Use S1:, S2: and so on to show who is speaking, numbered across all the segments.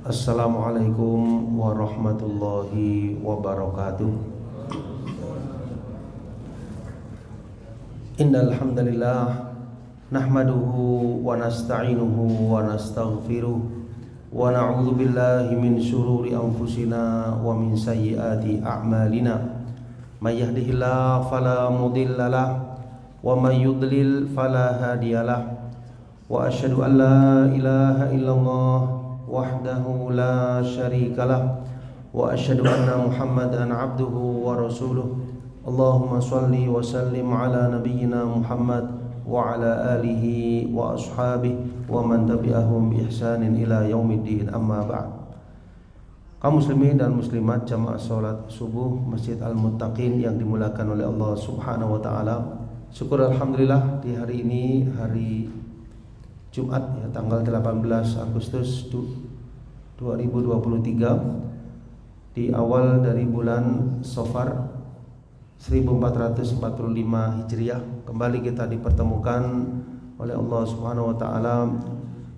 S1: Assalamualaikum warahmatullahi wabarakatuh. Innal hamdalillah nahmaduhu wa nasta'inuhu wa nastaghfiruh wa na'udzu billahi min syururi anfusina wa min sayyiati a'malina. May yahdihillahu fala mudhillalah wa may yudlil fala hadiyalah. Wa asyhadu an la ilaha illallah wahdahu la syarikalah wa asyhadu anna Muhammadan abduhu wa rasuluh. Allahumma shalli wa sallim ala nabiyyina Muhammad wa ala alihi wa ashabihi wa man tabi'ahum bi ihsanin ila yaumiddin, amma ba'd. Kaum muslimin dan muslimat jamaah salat subuh Masjid Al-Muttaqin yang dimuliakan oleh Allah Subhanahu wa taala. Syukur alhamdulillah di hari ini hari Jumat ya, tanggal 18 Agustus 2023 di awal dari bulan Safar 1445 Hijriah. Kembali kita dipertemukan oleh Allah Subhanahu wa taala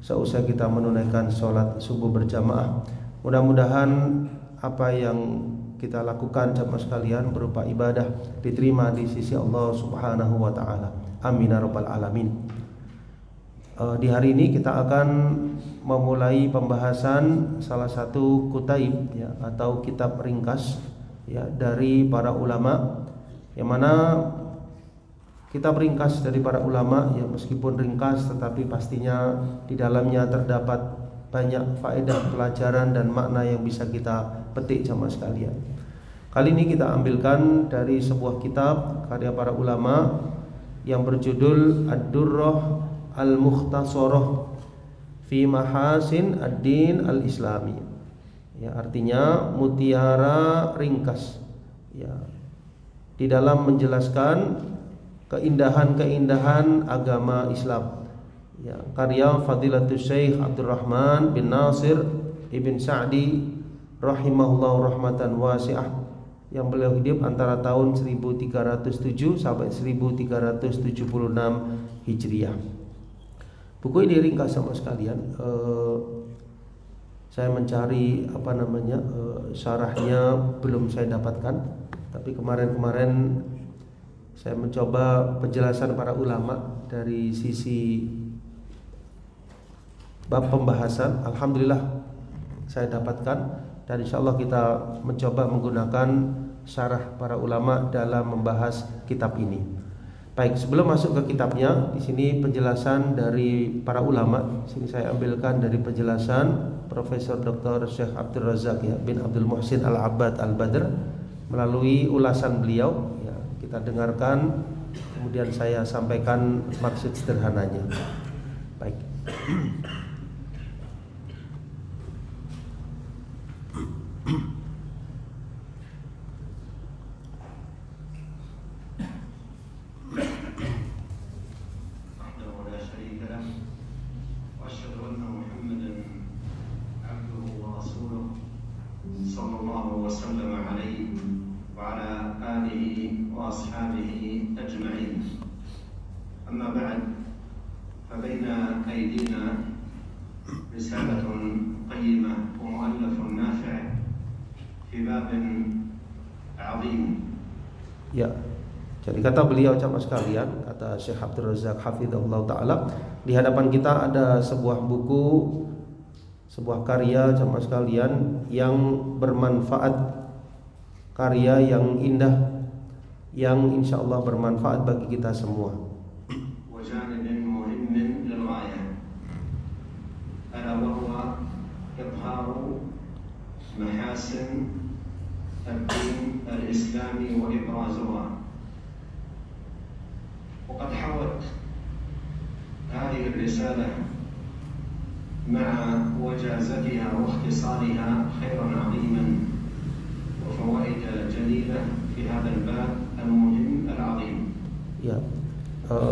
S1: seusai kita menunaikan sholat subuh berjamaah. Mudah-mudahan apa yang kita lakukan jamaah sekalian berupa ibadah diterima di sisi Allah Subhanahu wa taala. Amin ya rabbal alamin. Di hari ini kita akan memulai pembahasan salah satu kutaib ya, atau kitab ringkas ya, dari para ulama, yang mana kitab ringkas dari para ulama ya, meskipun ringkas tetapi pastinya di dalamnya terdapat banyak faedah, pelajaran dan makna yang bisa kita petik jamaah sekalian. Kali ini kita ambilkan dari sebuah kitab karya para ulama yang berjudul Ad-Durrah Al-Mukhtasarah fi Mahasin Ad-Din Al-Islami. Ya, artinya mutiara ringkas ya, di dalam menjelaskan keindahan-keindahan agama Islam. Ya, karya Fadilatul Syekh Abdurrahman bin Nasir Ibn Sa'di rahimahullah rahmatan wasi'ah, yang beliau hidup antara tahun 1307 sampai 1376 Hijriah. Buku ini ringkas sama sekalian. Saya mencari syarahnya belum saya dapatkan, tapi kemarin saya mencoba penjelasan para ulama dari sisi bab pembahasan. Alhamdulillah saya dapatkan, dan insyaallah kita mencoba menggunakan syarah para ulama dalam membahas kitab ini. Baik, sebelum masuk ke kitabnya, di sini penjelasan dari para ulama. Di sini saya ambilkan dari penjelasan Profesor Dr. Syekh Abdul Razak ya, bin Abdul Muhsin Al-Abbad Al-Badr melalui ulasan beliau ya, kita dengarkan, kemudian saya sampaikan maksud sederhananya. Baik. Ya, jadi kata beliau jamaah sekalian, kata Syekh Abdul Razak hafizahullah taala, di hadapan kita ada sebuah buku, sebuah karya jamaah sekalian yang bermanfaat, karya yang indah, yang insyaallah bermanfaat bagi kita semua.
S2: محاسن الدين الإسلامي وإبرازها. وقد حوت هذه الرسالة مع وجازتها واختصارها خيرا عظيما وفوائد جليلة في هذا الباب المهم العظيم.
S1: Ya,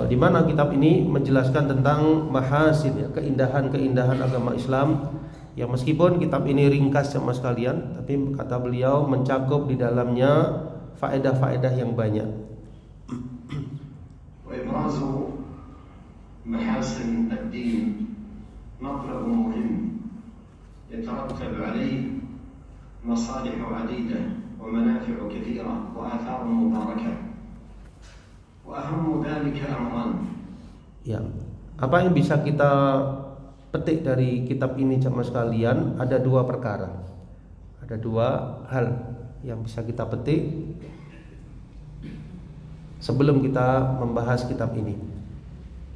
S1: di mana kitab ini menjelaskan tentang mahasin ya, keindahan-keindahan agama Islam. Ya, meskipun kitab ini ringkas sama sekalian, tapi kata beliau mencakup di dalamnya faedah-faedah yang banyak.
S2: وإبراز محاسن الدين مطلب مهم يترتب عليه مصالح عديدة ومنافع كثيرة وآثار مباركة، وأهم ذلك أمران.
S1: Ya, apa yang bisa kita petik dari kitab ini jamaah sekalian? Ada dua perkara, ada dua hal yang bisa kita petik sebelum kita membahas kitab ini,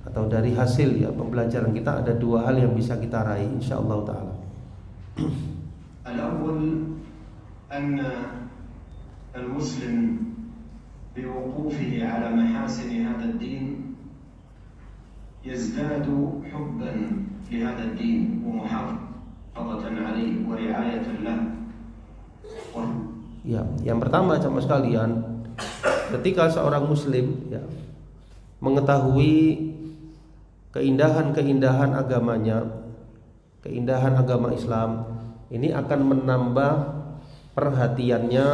S1: atau dari hasil ya pembelajaran kita ada dua hal yang bisa kita raih insyaallah taala.
S2: Al-awwal أن المسلم بوقوفه على محاسن هذا الدين يزداد حبا لهذا الدين ومحافظة عليه ورعاية له.
S1: Ya, yang pertama jamaah sekalian, ketika seorang muslim ya mengetahui keindahan-keindahan agamanya, keindahan agama Islam, ini akan menambah perhatiannya,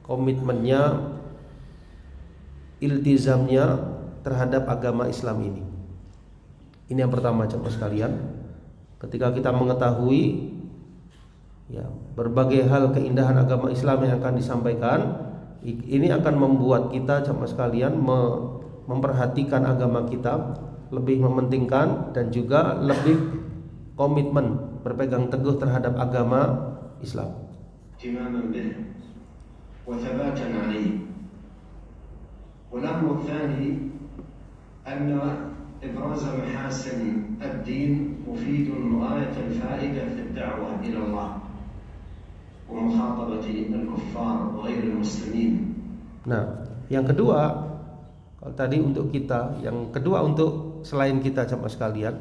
S1: komitmennya, iltizamnya terhadap agama Islam ini. Ini yang pertama jemaah sekalian. Ketika kita mengetahui ya berbagai hal keindahan agama Islam yang akan disampaikan, ini akan membuat kita jemaah sekalian memperhatikan agama kita, lebih mementingkan dan juga lebih komitmen berpegang teguh terhadap agama Islam.
S2: اهتماما به وثباتا عليه. والأمر الثاني أن إبراز محاسن الدين مفيد غاية الفائدة في الدعوة إلى الله ومخاطبة الكفار وغير المسلمين.
S1: Nah, yang kedua, kalau tadi untuk kita, yang kedua untuk selain kita jemaah sekalian,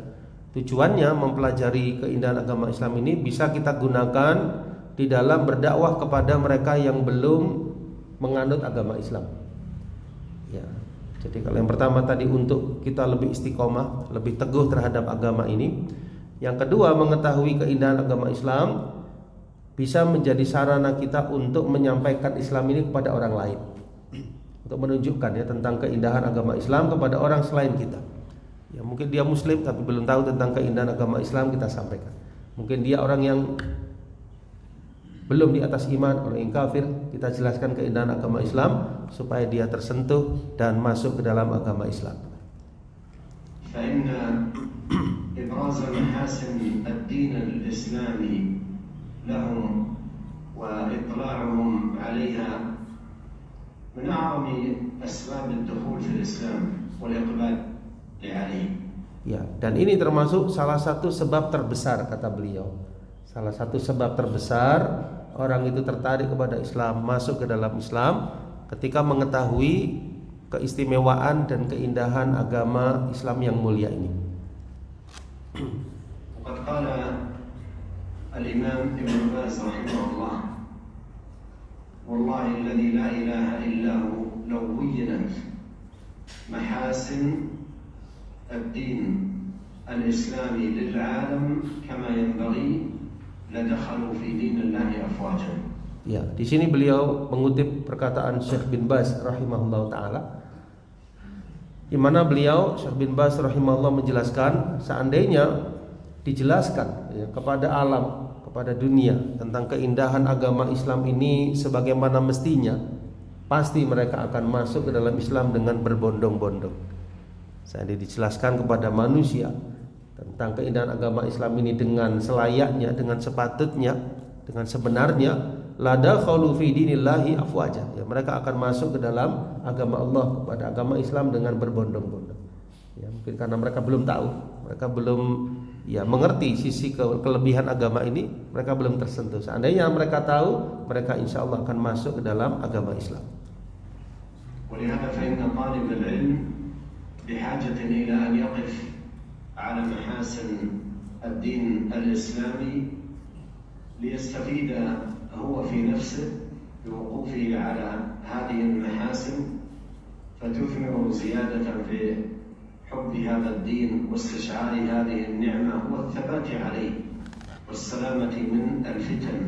S1: tujuannya mempelajari keindahan agama Islam ini bisa kita gunakan di dalam berdakwah kepada mereka yang belum menganut agama Islam. Ya, jadi kalau yang pertama tadi untuk kita lebih istiqomah, lebih teguh terhadap agama ini. Yang kedua, mengetahui keindahan agama Islam bisa menjadi sarana kita untuk menyampaikan Islam ini kepada orang lain, untuk menunjukkan ya tentang keindahan agama Islam kepada orang selain kita. Ya, mungkin dia muslim tapi belum tahu tentang keindahan agama Islam, kita sampaikan. Mungkin dia orang yang belum di atas iman, orang yang kafir, kita jelaskan keindahan agama Islam supaya dia tersentuh dan masuk ke dalam agama Islam.
S2: فإن إبراز محاسن الدين الإسلامي لهم وإطلاعهم عليها من أعظم أسباب الدخول في الإسلام والإقبال عليه.
S1: Ya, dan ini termasuk salah satu sebab terbesar kata beliau. Salah satu sebab terbesar orang itu tertarik kepada Islam, masuk ke dalam Islam ketika mengetahui keistimewaan dan keindahan agama Islam yang mulia ini.
S2: وقد قال الإمام ابن باز رحمه الله: والله الذي لا إله إلا هو لو بينت محاسن الدين الإسلامي للعالم كما ينبغي لدخلوا في دين الله أفواجا.
S1: Ya, di sini beliau mengutip perkataan Syekh bin Baz rahimahullah taala, di mana beliau Syekh bin Baz rahimahullah menjelaskan seandainya dijelaskan ya, kepada alam, kepada dunia tentang keindahan agama Islam ini sebagaimana mestinya, pasti mereka akan masuk ke dalam Islam dengan berbondong-bondong. Seandainya dijelaskan kepada manusia tentang keindahan agama Islam ini dengan selayaknya, dengan sepatutnya, dengan sebenarnya, ladakhalu fi dinillahi afwaja. Ya, mereka akan masuk ke dalam agama Allah, kepada agama Islam dengan berbondong-bondong. Ya, mungkin karena mereka belum tahu, mereka belum ya mengerti sisi kelebihan agama ini, mereka belum tersentuh. Seandainya mereka tahu, mereka insya Allah akan masuk ke dalam agama Islam.
S2: ولهذا فإن طالب العلم بحاجة إلى أن يقف على محاسن الدين الإسلامي ليستفيد هو في نفسه بوقوفه على هذه المحاسن فتثمر زيادة في حب هذا الدين واستشعار هذه النعمة والثبات عليه والسلامة من الفتن،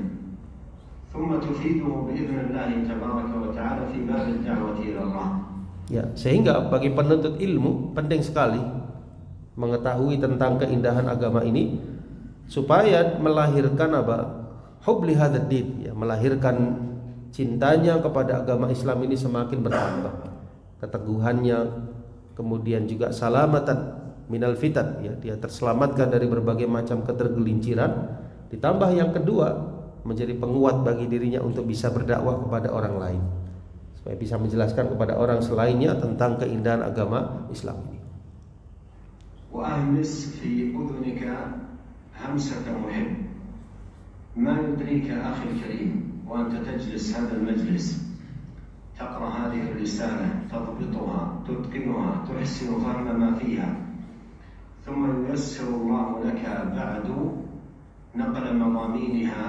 S2: ثم تفيده بإذن الله تبارك وتعالى في باب الدعوة إلى الله.
S1: Ya, sehingga bagi penuntut ilmu penting sekali mengetahui tentang keindahan agama ini supaya melahirkan apa? Hub li hadzal din, ya, melahirkan cintanya kepada agama Islam ini semakin bertambah, keteguhannya, kemudian juga salamatan minal fitan, ya, dia terselamatkan dari berbagai macam ketergelinciran. Ditambah yang kedua, menjadi penguat bagi dirinya untuk bisa berdakwah kepada orang lain, supaya bisa menjelaskan kepada orang selainnya tentang keindahan agama Islam ini.
S2: وأهمس في أذنك همسة محب ما يدريك أخي الكريم وأنت تجلس هذا المجلس تقرأ هذه الرسالة تضبطها تتقنها تحسن فهم ما فيها ثم ييسر الله لك بعد نقل مضامينها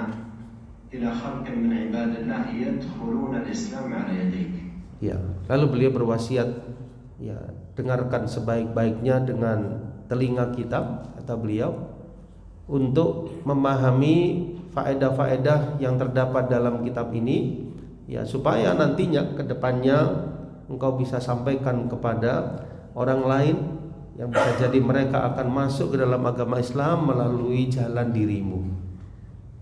S2: إلى خلق من عباد الله يدخلون الإسلام على يديك.
S1: Ya, lalu beliau berwasiat, ya, dengarkan sebaik-baiknya dengan telinga kita, kata beliau, untuk memahami faedah-faedah yang terdapat dalam kitab ini, ya, supaya nantinya ke depannya engkau bisa sampaikan kepada orang lain, yang bisa jadi mereka akan masuk ke dalam agama Islam melalui jalan dirimu.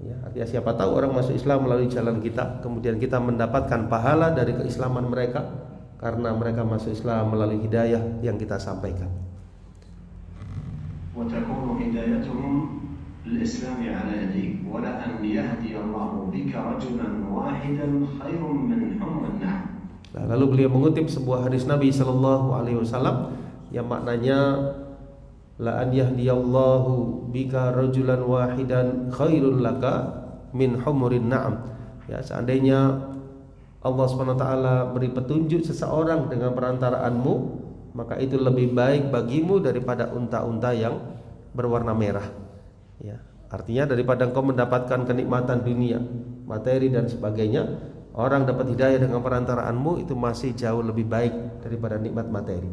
S1: Ya, artinya siapa tahu orang masuk Islam melalui jalan kita, kemudian kita mendapatkan pahala dari keislaman mereka karena mereka masuk Islam melalui hidayah yang kita sampaikan.
S2: وتكون هدايتهم الإسلام على يديك ولأن يهدي الله بك رجلا واحدا خير من حمر النعم.
S1: Lalu beliau mengutip sebuah hadis Nabi Shallallahu Alaihi Wasallam yang maknanya la an yahdiyallahu bika rajulan wahidan khairun laka min humurin na'am. Ya, seandainya Allah SWT beri petunjuk seseorang dengan perantaraanmu, maka itu lebih baik bagimu daripada unta-unta yang berwarna merah. Ya, artinya daripada engkau mendapatkan kenikmatan dunia, materi dan sebagainya, orang dapat hidayah dengan perantaraanmu itu masih jauh lebih baik daripada nikmat materi.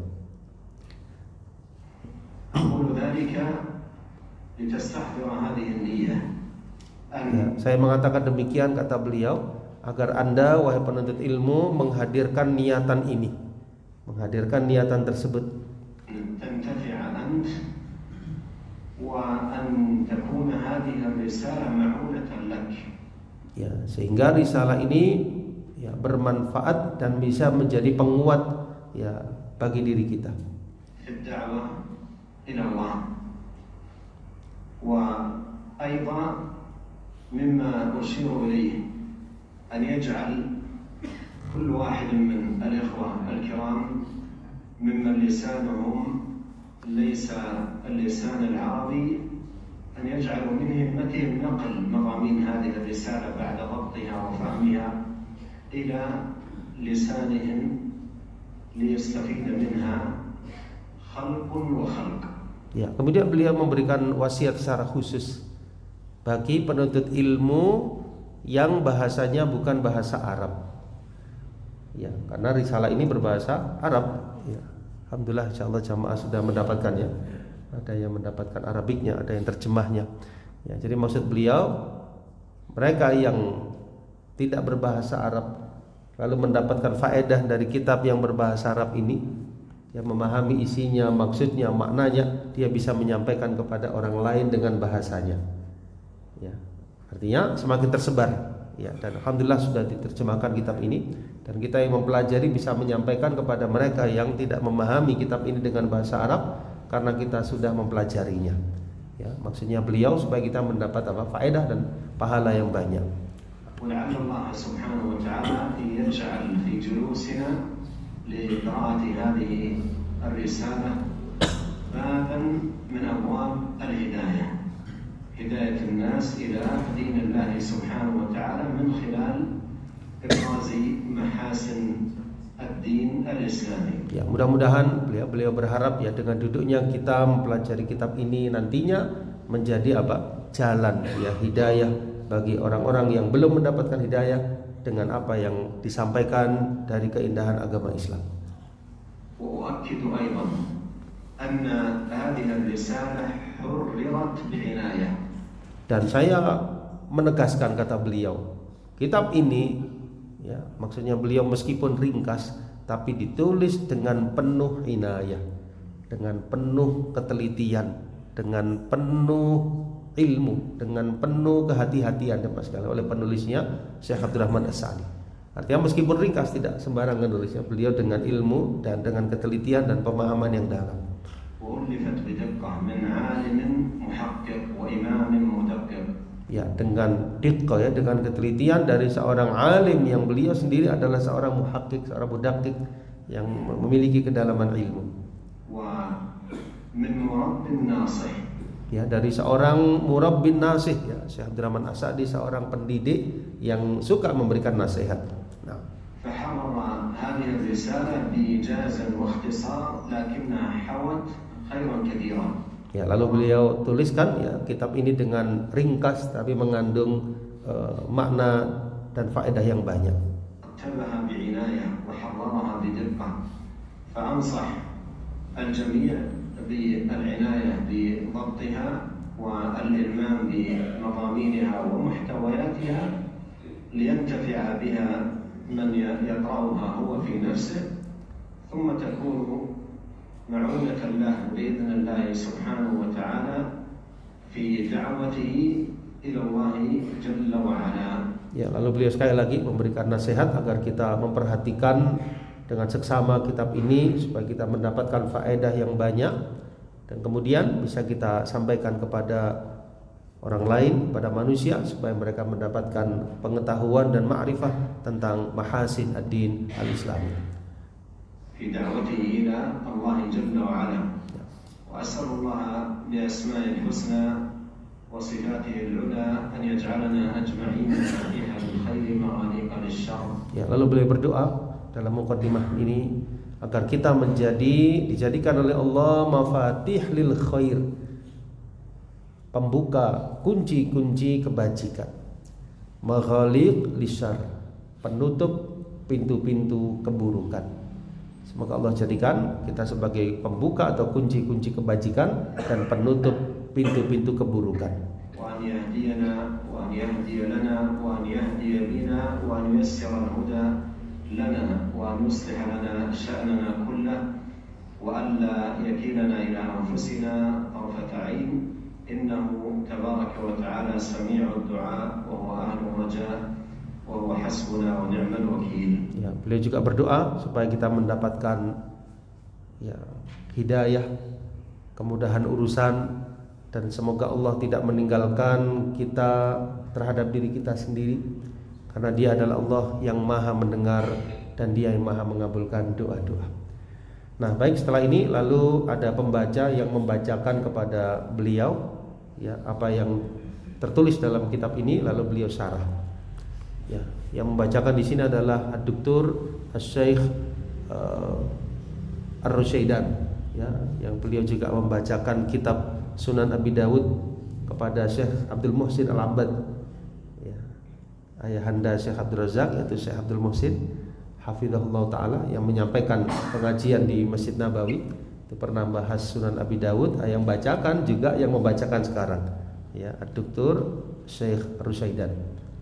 S1: Ya, saya mengatakan demikian, kata beliau, agar Anda wahai penuntut ilmu menghadirkan niatan ini, menghadirkan niatan tersebut. Ya, sehingga risalah ini, ya, bermanfaat dan bisa menjadi penguat, ya, bagi diri kita.
S2: وأيضا مما أشير إليه أن يجعل كل واحد من الإخوة الكرام ممن لسانهم ليس اللسان العربي أن يجعلوا من همتهم نقل مضامين هذه الرسالة بعد ضبطها وفهمها إلى لسانهم ليستفيد منها خلق وخلق.
S1: Ya, kemudian beliau memberikan wasiat secara khusus bagi penuntut ilmu yang bahasanya bukan bahasa Arab. Ya, karena risalah ini berbahasa Arab. Ya, alhamdulillah, insyaallah jamaah sudah mendapatkan, ya. Ada yang mendapatkan Arabiknya, ada yang terjemahnya. Ya, jadi maksud beliau, mereka yang tidak berbahasa Arab lalu mendapatkan faedah dari kitab yang berbahasa Arab ini, yang memahami isinya, maksudnya, maknanya, dia bisa menyampaikan kepada orang lain dengan bahasanya. Ya, artinya semakin tersebar. Ya, dan alhamdulillah sudah diterjemahkan kitab ini, dan kita yang mempelajari bisa menyampaikan kepada mereka yang tidak memahami kitab ini dengan bahasa Arab karena kita sudah mempelajarinya. Ya, maksudnya beliau supaya kita mendapat apa? Faedah dan pahala yang banyak.
S2: ولعل الله سبحانه وتعالى يجعل في جلوسنا لقراءة هذه الرسالة بابا من أبواب الهداية، هداية الناس إلى دين الله سبحانه وتعالى من خلال إبراز محاسن الدين الإسلامي. Ya, mudah-mudahan beliau berharap, ya, dengan duduknya kita mempelajari kitab ini nantinya menjadi apa? Jalan, ya, hidayah bagi orang-orang yang belum mendapatkan hidayah dengan apa yang disampaikan dari keindahan agama Islam. وأؤكد أيضا أن هذه الرسالة حررت بعناية.
S1: Dan saya menegaskan, kata beliau, kitab ini, ya, maksudnya beliau meskipun ringkas tapi ditulis dengan penuh inayah, dengan penuh ketelitian, dengan penuh ilmu dengan penuh kehati-hatian oleh penulisnya Syekh Abdurrahman As-Sa'di. Artinya meskipun ringkas tidak sembarangan nulisnya, beliau dengan ilmu dan dengan ketelitian dan pemahaman yang dalam. Ya, dengan diqqah ya, dengan ketelitian dari seorang alim yang beliau sendiri adalah seorang muhakkik, seorang mudaqqiq yang memiliki kedalaman ilmu. Ya, dari seorang murabbin nasih ya, Syekh Abdurrahman As-Sa'di seorang pendidik yang suka memberikan nasihat. Nah,
S2: فحرر هذه الرسالة بإيجاز واختصار لكنها حوت خيرا كثيرا.
S1: Ya, lalu beliau tuliskan ya kitab ini dengan ringkas tapi mengandung makna dan faedah yang banyak.
S2: كتبها بعناية وحررها بدقة فأنصح الجميع بالعناية بضبطها والإلمام بمضامينها ومحتوياتها لينتفع بها من يقرأها هو في نفسه ثم تكون معونة له بإذن الله سبحانه وتعالى في دعوته إلى الله جل وعلا.
S1: Ya, lalu beliau sekali lagi memberikan nasihat agar kita memperhatikan dengan seksama kitab ini supaya kita mendapatkan faedah yang banyak dan kemudian bisa kita sampaikan kepada orang lain, pada manusia supaya mereka mendapatkan pengetahuan dan ma'rifah tentang mahasin ad-din al-Islami.
S2: Fi da'watihi ila Allah jalla wa ala. Wa as'alullah bi asma'il husna wa sifatihi al-ula an yaj'alana ajma'in mafatihal khairi maghaliqa lisyarr. Ya, lalu beliau berdoa dalam muqaddimah ini agar kita dijadikan oleh Allah mafatih lil khair, pembuka kunci-kunci kebajikan, maghaliq lisyarr, penutup pintu-pintu keburukan. Semoga Allah jadikan kita sebagai pembuka atau kunci-kunci kebajikan dan penutup pintu-pintu keburukan. Wa an yahdiyana wa an yahdiya lana wa an yahdiya bina wa an yuyassira al-huda lana wa an yuslih lana sya'nana kullah wa an la yakilana ila anfusina tarfata 'ain. Innahu tabaraka wa ta'ala sami'ud du'a wa huwa ahlur raja wa huwa hasbuna wa ni'mal wakil. Ya, beliau juga berdoa supaya kita mendapatkan ya hidayah, kemudahan urusan, dan semoga Allah tidak meninggalkan kita terhadap diri kita sendiri karena Dia adalah Allah yang Maha mendengar dan Dia yang Maha mengabulkan doa-doa. Nah, baik, setelah ini lalu ada pembaca yang membacakan kepada beliau ya apa yang tertulis dalam kitab ini, lalu beliau syarah. Ya, yang membacakan di sini adalah Ad-Doktor Asy-Syaikh Ar-Rusyaidan ya, yang beliau juga membacakan kitab Sunan Abi Dawud kepada Syekh Abdul Muhsin Al-Abbad ya, ayahanda Syekh Abdul Razak yaitu Syekh Abdul Muhsin hafizahullah ta'ala, yang menyampaikan pengajian di Masjid Nabawi. Itu pernah bahas Sunan Abi Dawud, yang bacakan juga yang membacakan sekarang ya, Ad-Doktor Syekh Ar-Rusyaidan,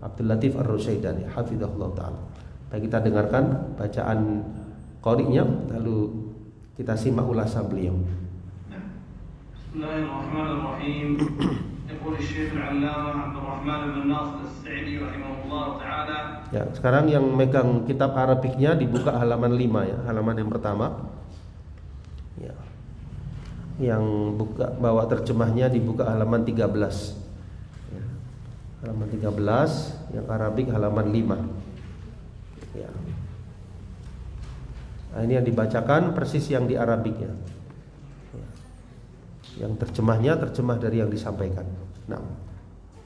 S2: Abdul Latif Ar-Rusyaidan ya, hafizahullah ta'ala. Baik, kita dengarkan bacaan qari'nya lalu kita simak ulasan beliau.
S3: Bismillahirrahmanirrahim. Yaqul Syekh Al-'Allamah Abdul Rahman bin Nasir As-Sa'di rahimahullah ta'ala.
S1: Ya, sekarang yang megang kitab Arabiknya dibuka halaman 5 ya, halaman yang pertama. Ya. Yang bawa terjemahnya dibuka halaman 13. Ya. Halaman 13, yang Arabik halaman 5. Ya. Nah, ini yang dibacakan persis yang di Arabiknya. Yang terjemahnya terjemah dari yang disampaikan. Nah,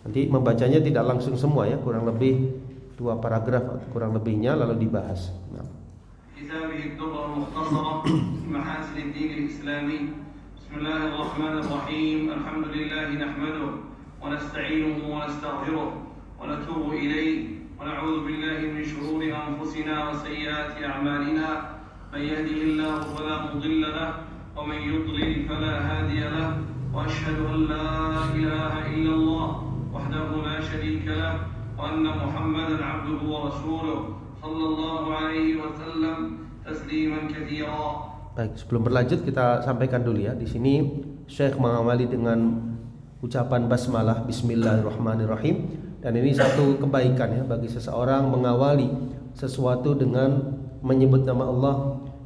S1: nanti membacanya tidak langsung semua ya, kurang lebih 2 paragraf kurang lebihnya lalu dibahas. Nah.
S3: Kitabih ad-Durrah al-Mukhtasarah Mahasin ad-Din al-Islami. Bismillahirrahmanirrahim. Alhamdulillah nahmaduhu wa nasta'inuhu wa nastaghfiruh wa natubu ilayhi wa na'udzu billahi min shururi anfusina wa sayyiati a'malina. Man yahdihillahu fala mudilla lahu ومن يضلل فلا هادي له وأشهد أن لا إله إلا الله وحده لا شريك له وأن محمدا عبده ورسوله صلى الله عليه وسلم تسليما كثيرا.
S1: Baik, sebelum berlanjut kita sampaikan dulu ya. Di sini Syekh mengawali dengan ucapan basmalah, bismillahirrahmanirrahim. Dan ini satu kebaikan ya bagi seseorang mengawali sesuatu dengan menyebut nama Allah,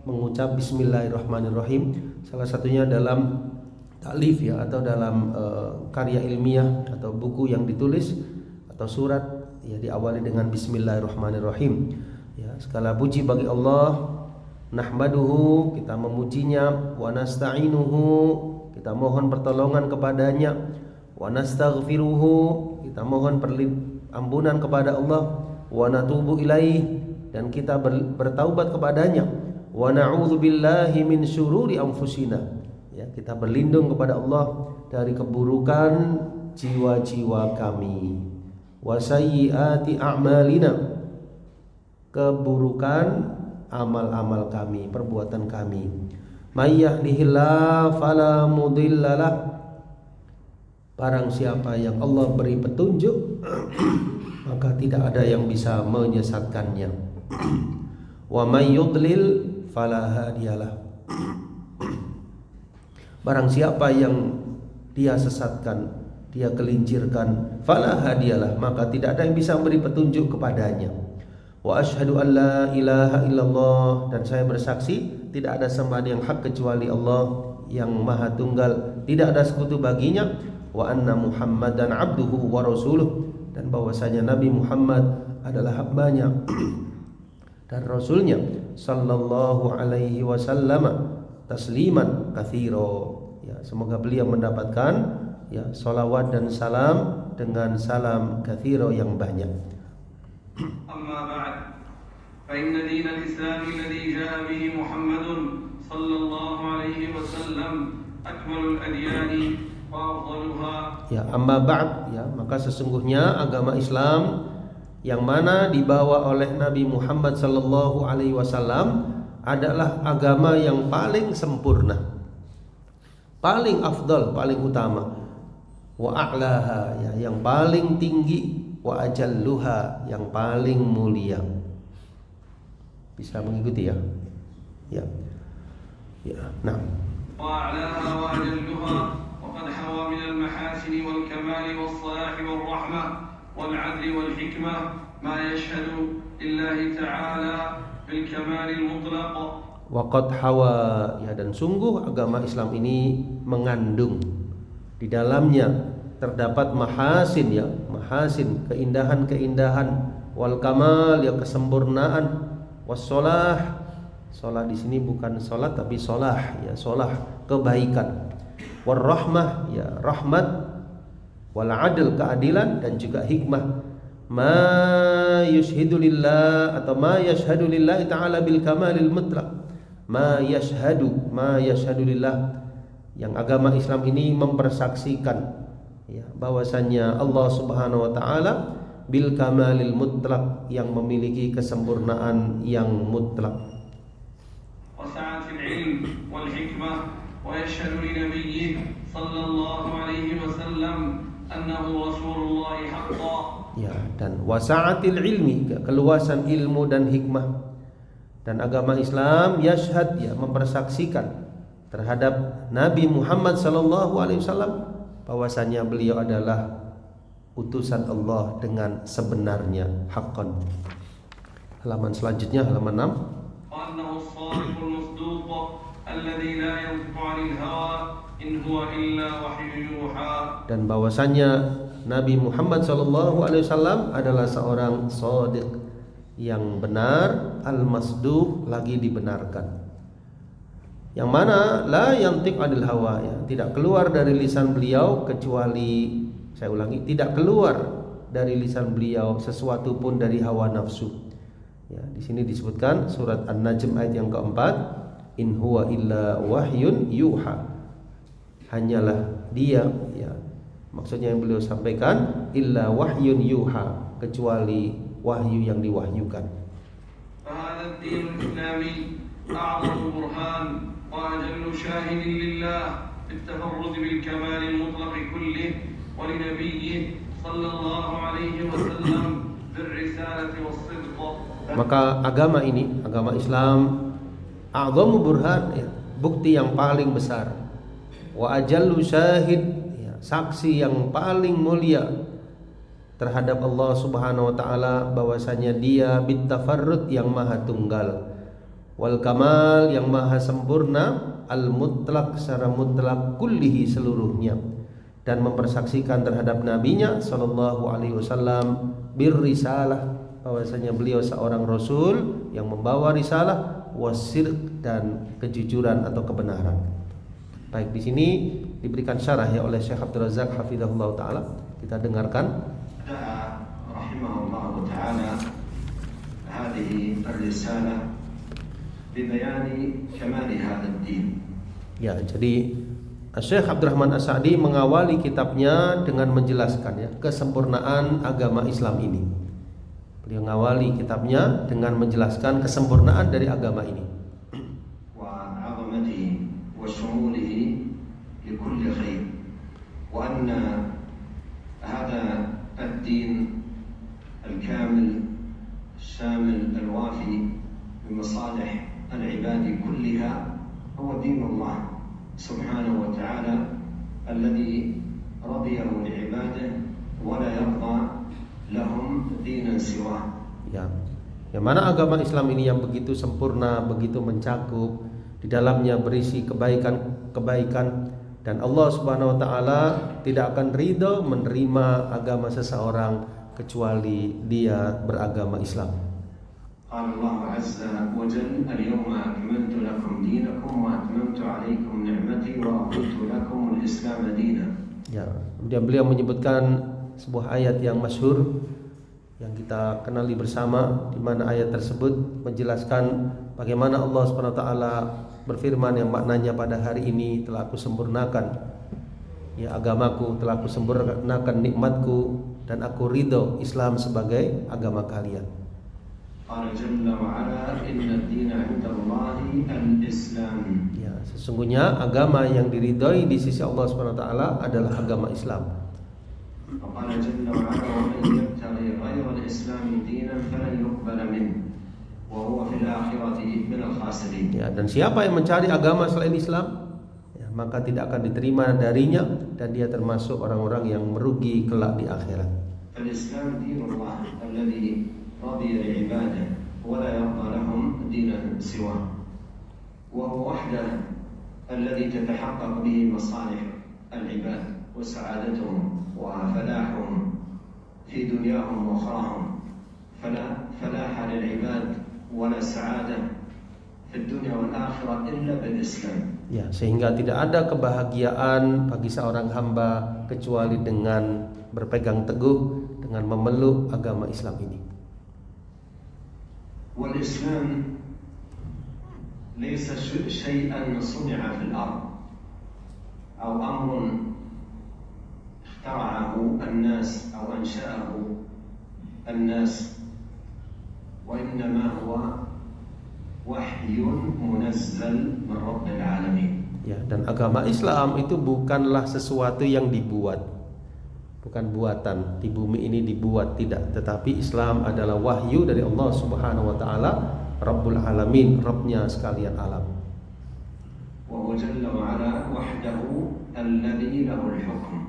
S1: mengucap bismillahirrahmanirrahim. Salah satunya dalam ta'lif ya, atau dalam karya ilmiah atau buku yang ditulis atau surat ya, diawali dengan bismillahirrahmanirrahim. Ya, segala puji bagi Allah, nahmaduhu, kita memujinya, wa nasta'inuhu, kita mohon pertolongan kepadanya, wa nastaghfiruhu, kita mohon ampunan kepada Allah, wa natubu ilaih, dan kita bertaubat kepadanya, wa na'udzu billahi min syururi anfusina, ya, kita berlindung kepada Allah dari keburukan jiwa-jiwa kami, wa sayyiati a'malina, keburukan amal-amal kami, perbuatan kami. May yahdihillahu fala mudhillalah, barang siapa yang Allah beri petunjuk maka tidak ada yang bisa menyesatkannya. Wa may yudlil fala hadiyalah, barang siapa yang dia sesatkan, dia gelincirkan, fala hadiyalah, maka tidak ada yang bisa memberi petunjuk kepadanya. Wa asyhadu an la ilaha illallah, dan saya bersaksi tidak ada sembahan yang hak kecuali Allah yang maha tunggal, tidak ada sekutu baginya. Wa anna Muhammadan abduhu wa rasuluh, dan bahwasanya Nabi Muhammad adalah hambanya dan rasulnya, sallallahu alaihi wasallam tasliman katsiro, ya, semoga beliau mendapatkan ya salawat dan salam dengan salam katsiro yang banyak.
S3: أما بعد فإن دين الإسلام الذي جاء به محمد صلى الله عليه وسلم أكمل الأديان وأفضلها.
S1: Ya, amma ba'd, ya, maka sesungguhnya agama Islam yang mana dibawa oleh Nabi Muhammad sallallahu alaihi wasallam adalah agama yang paling sempurna, paling afdal, paling utama, wa a'laha, ya, yang paling tinggi, wa ajalluha, yang paling mulia. Bisa mengikuti ya? Ya. Ya. Nah.
S3: Wa a'laha wa ajalluha wa qad hawa min al-mahasin wal kamal was salah wal rahmah wal 'adl wal hikmah ma yashhadu lillahi ta'ala bil kamal al mutlaq. Wa
S1: qad hawa, ya, dan sungguh agama Islam ini mengandung di dalamnya terdapat mahasin, ya, mahasin, keindahan-keindahan, wal kamal, ya, kesempurnaan, wassalah, salah di sini bukan salat tapi salah, ya, salah, kebaikan, war rahmah, ya, rahmat, wal adl, keadilan, dan juga hikmah. Ma yushhidu lillah atau ma yashhadu lillahi ta'ala bil kamalil mutlaq. Ma yashhadu lillah, yang agama Islam ini mempersaksikan, ya, bahwasanya Allah Subhanahu wa taala bil kamalil mutlaq, yang memiliki kesempurnaan yang mutlak.
S3: Wa sa'atil ilm wal hikmah wa yashhadu li nabiyyi sallallahu alaihi wasallam annahu rasulullah haqqan.
S1: Ya, dan wasa'atil ilmi, keluasan ilmu dan hikmah. Dan agama Islam yashhad, ya, mempersaksikan terhadap Nabi Muhammad sallallahu alaihi wasallam bahwasanya beliau adalah utusan Allah dengan sebenarnya, haqqan. Halaman selanjutnya, halaman 6.
S3: Annahu as-sadiqul masduq alladhi la yanṭiqu 'anil hawa in huwa illa wahyu yuha. Dan bahwasanya Nabi Muhammad sallallahu alaihi wasallam adalah seorang shadiq, yang benar, al-masduq, lagi dibenarkan, yang mana la yantiq adil hawa, ya, tidak keluar dari lisan beliau kecuali, saya ulangi, tidak keluar dari lisan beliau sesuatu pun dari hawa nafsu. Ya, di sini disebutkan surat An-Najm ayat yang keempat, in huwa illa wahyun yuha, hanyalah dia, ya, maksudnya yang beliau sampaikan illa wahyun yuha, kecuali wahyu yang diwahyukan. Fahadha ad-din al-islami a'zamu burhan وأجل شاهد لله بالتفرد بالكمال المطلق كله ولنبيه صلى الله عليه وسلم بالرسالة والصدق. Maka agama ini, agama Islam, a'zamu burhan, ya, bukti yang paling besar, wa ajallu syahid, ya,
S1: saksi yang paling mulia terhadap Allah Subhanahu wa taala bahwasanya Dia bitafarrud yang maha tunggal, wal kamal yang maha sempurna, al mutlak secara mutlak, kullihi seluruhnya, dan mempersaksikan terhadap nabinya sallallahu alaihi wasallam birrisalah bahwasanya beliau seorang rasul yang membawa risalah, wasirq dan kejujuran atau kebenaran. Baik, di sini diberikan syarah ya oleh Syekh Abdul Razak hafizahullah taala. Kita dengarkan.
S2: رحمه الله تعالى هذه الرسالة ببيان كمال هذا الدين.
S1: Ya, jadi Syekh Abdurrahman As-Sa'di mengawali kitabnya dengan menjelaskan ya kesempurnaan agama Islam ini. Beliau mengawali kitabnya dengan menjelaskan kesempurnaan dari agama ini.
S2: وعظمته وشموله لكل خير وأن هذا الدين الكامل الشامل الوافي بمصالح العباد كلها هو دين الله سبحانه وتعالى الذي رضيه لعباده ولا يرضى لهم دينا سواه.
S1: Ya. Yang mana agama Islam ini yang begitu sempurna, begitu mencakup, di dalamnya berisi kebaikan-kebaikan, dan Allah Subhanahu wa taala tidak akan ridho menerima agama seseorang kecuali dia beragama Islam.
S2: قال الله عز وجل اليوم أكملت لكم دينكم وأتممت عليكم نعمتي ورضيت لكم الإسلام دينا.
S1: Ya, kemudian beliau menyebutkan sebuah ayat yang masyhur yang kita kenali bersama, di mana ayat tersebut menjelaskan bagaimana Allah Subhanahu wa taala berfirman yang maknanya pada hari ini telah aku sempurnakan ya agamaku, telah aku sempurnakan nikmatku, dan aku ridho Islam sebagai agama kalian.
S2: قال جل وعلا إن الدين عند الله الإسلام.
S1: Ya, sesungguhnya agama yang diridhoi di sisi Allah Subhanahu wa taala adalah agama Islam.
S2: وقال جل وعلا ومن يبتغي غير الإسلام دينا فلن يقبل منه وهو في الآخرة من الخاسرين.
S1: Ya, dan siapa yang mencari agama selain Islam, ya, maka tidak akan diterima darinya, dan dia termasuk orang-orang yang merugi kelak di akhirat.
S2: فالإسلام دين الله الذي رضي لعباده ولا يرضى لهم دينا سواه وهو وحده الذي تتحقق به مصالح العباد وسعادتهم وفلاحهم في دنياهم وأخراهم فلا فلاح للعباد ولا سعادة في الدنيا والآخرة إلا بالإسلام.
S1: Ya, sehingga tidak ada kebahagiaan bagi seorang hamba kecuali dengan berpegang teguh dengan memeluk agama Islam ini.
S2: والإسلام ليس شيئا صنع في الأرض أو أمر اخترعه الناس أو أنشأه الناس وإنما هو وحي منزل من رب العالمين.
S1: Ya, dan agama Islam itu bukanlah sesuatu yang dibuat, bukan buatan di bumi ini dibuat, tidak, tetapi Islam adalah wahyu dari Allah Subhanahu wa taala, Rabbul Alamin, Rabbnya sekalian alam.
S2: وهو جل وعلا وحده الذي له الحكم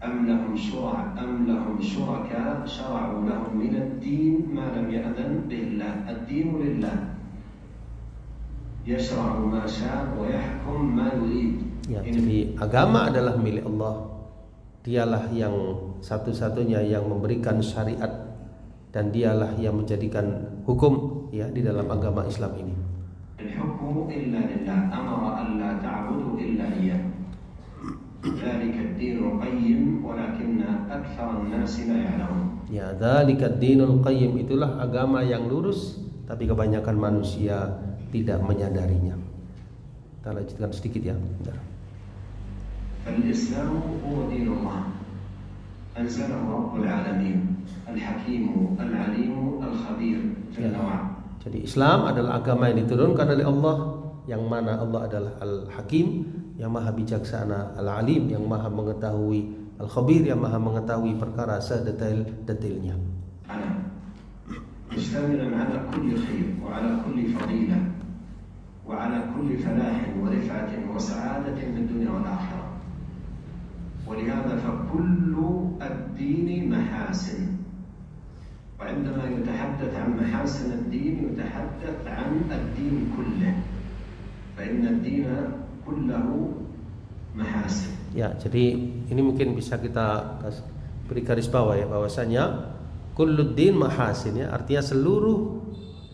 S2: أم لهم شركاء شرعوا لهم من الدين ما لم يأذن به الله. الدين لله يشرع ما شاء ويحكم ما يريد.
S1: Ya, jadi agama adalah milik Allah. Dialah yang satu-satunya yang memberikan syariat, dan dialah yang menjadikan hukum ya di dalam agama Islam ini.
S2: الحكم إلا لله أمر ألا تعبدوا إلا إياه ذلك الدين القيم ولكن أكثر الناس لا يعلمون.
S1: Ya, dzalikad dinul qayyim, itulah agama yang lurus, tapi kebanyakan manusia tidak menyadarinya. Kita lanjutkan sedikit ya. Bentar.
S2: فالإسلام هو دين الله أنزله رب العالمين الحكيم العليم الخبير جل وعلا.
S1: Jadi Islam adalah agama yang diturunkan oleh Allah, yang mana Allah adalah Al-Hakim, yang maha bijaksana, Al-Alim, yang maha mengetahui, Al-Khabir, yang maha mengetahui perkara sedetail-detailnya.
S2: مشتملا على كل خير وعلى كل فضيلة وعلى كل فلاح ورفعة وسعادة في الدنيا والآخرة. ولهذا فكل الدين محاسن، وعندما يتحدث عن محاسن الدين يتحدث عن الدين كله، فإن الدين كله محاسن.
S1: Ya, jadi ini mungkin bisa kita beri garis bawah ya, bahwasanya kulluddin mahasin ya, artinya seluruh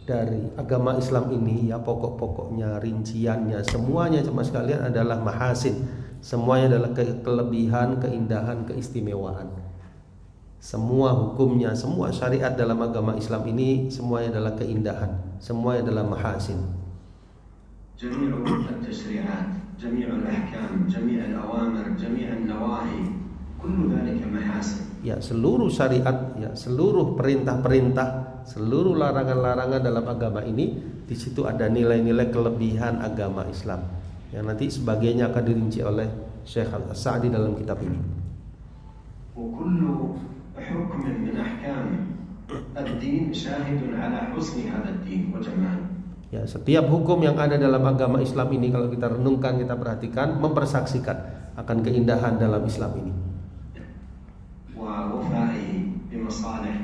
S1: dari agama Islam ini ya, pokok-pokoknya, rinciannya, semuanya cuma sekalian adalah mahasin. Semuanya adalah kelebihan, keindahan, keistimewaan. Semua hukumnya, semua syariat dalam agama Islam ini semuanya adalah keindahan, semuanya adalah mahasin.
S2: جميع التشريعات، جميع الأحكام، جميع الأوامر، جميع النواهي، كل ذلك محاسن.
S1: Ya, seluruh syariat, ya, seluruh perintah-perintah, seluruh larangan-larangan dalam agama ini, di situ ada nilai-nilai kelebihan agama Islam. Yang nanti sebagainya akan dirinci oleh Syekh Al-Sa'di dalam kitab ini.
S2: وكل حكم من أحكام الدين شاهد على حسن هذا الدين وجماله.
S1: Ya, setiap hukum yang ada dalam agama Islam ini kalau kita renungkan, kita perhatikan, mempersaksikan akan keindahan dalam Islam ini.
S2: ووفائه بمصالح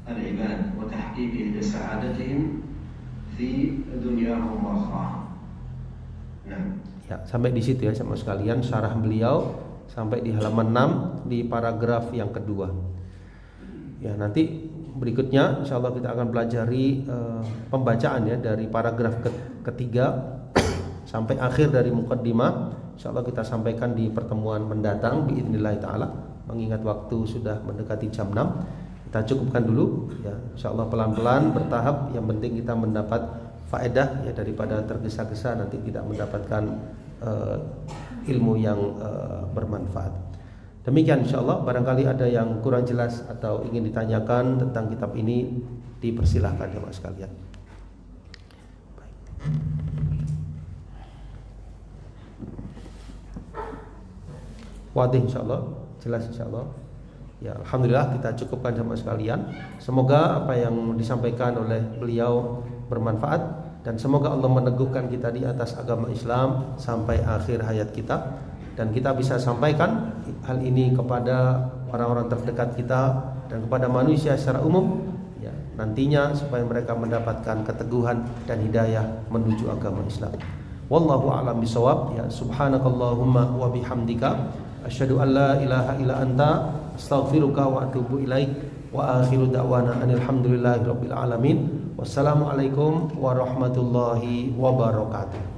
S2: العباد وتحقيقه لسعادتهم في دنياهم وأخراهم. نعم.
S1: Ya, sampai di situ ya sama sekalian syarah beliau sampai di halaman 6 di paragraf yang kedua. Ya, nanti berikutnya insyaallah kita akan pelajari pembacaan ya dari paragraf ketiga sampai akhir dari muqaddimah. Insyaallah kita sampaikan di pertemuan mendatang biidznillah taala, mengingat waktu sudah mendekati jam 6. Kita cukupkan dulu ya, insyaallah pelan-pelan bertahap, yang penting kita mendapat faedah ya, daripada tergesa-gesa nanti tidak mendapatkan ilmu yang bermanfaat. Demikian insyaallah, barangkali ada yang kurang jelas atau ingin ditanyakan tentang kitab ini, dipersilahkan ya Mas sekalian. Baik. Wadih insyaallah, jelas insyaallah. Ya, alhamdulillah kita cukupkan sama sekalian. Semoga apa yang disampaikan oleh beliau bermanfaat dan semoga Allah meneguhkan kita di atas agama Islam sampai akhir hayat kita, dan kita bisa sampaikan hal ini kepada orang-orang terdekat kita dan kepada manusia secara umum ya, nantinya supaya mereka mendapatkan keteguhan dan hidayah menuju agama Islam. Wallahu a'lam bishawab. Ya, subhanakallahumma wa bihamdika asyhadu an la ilaha illa anta astaghfiruka wa atubu ilaik wa akhiru da'wana alhamdulillahi rabbil alamin. Wassalamualaikum warahmatullahi wabarakatuh.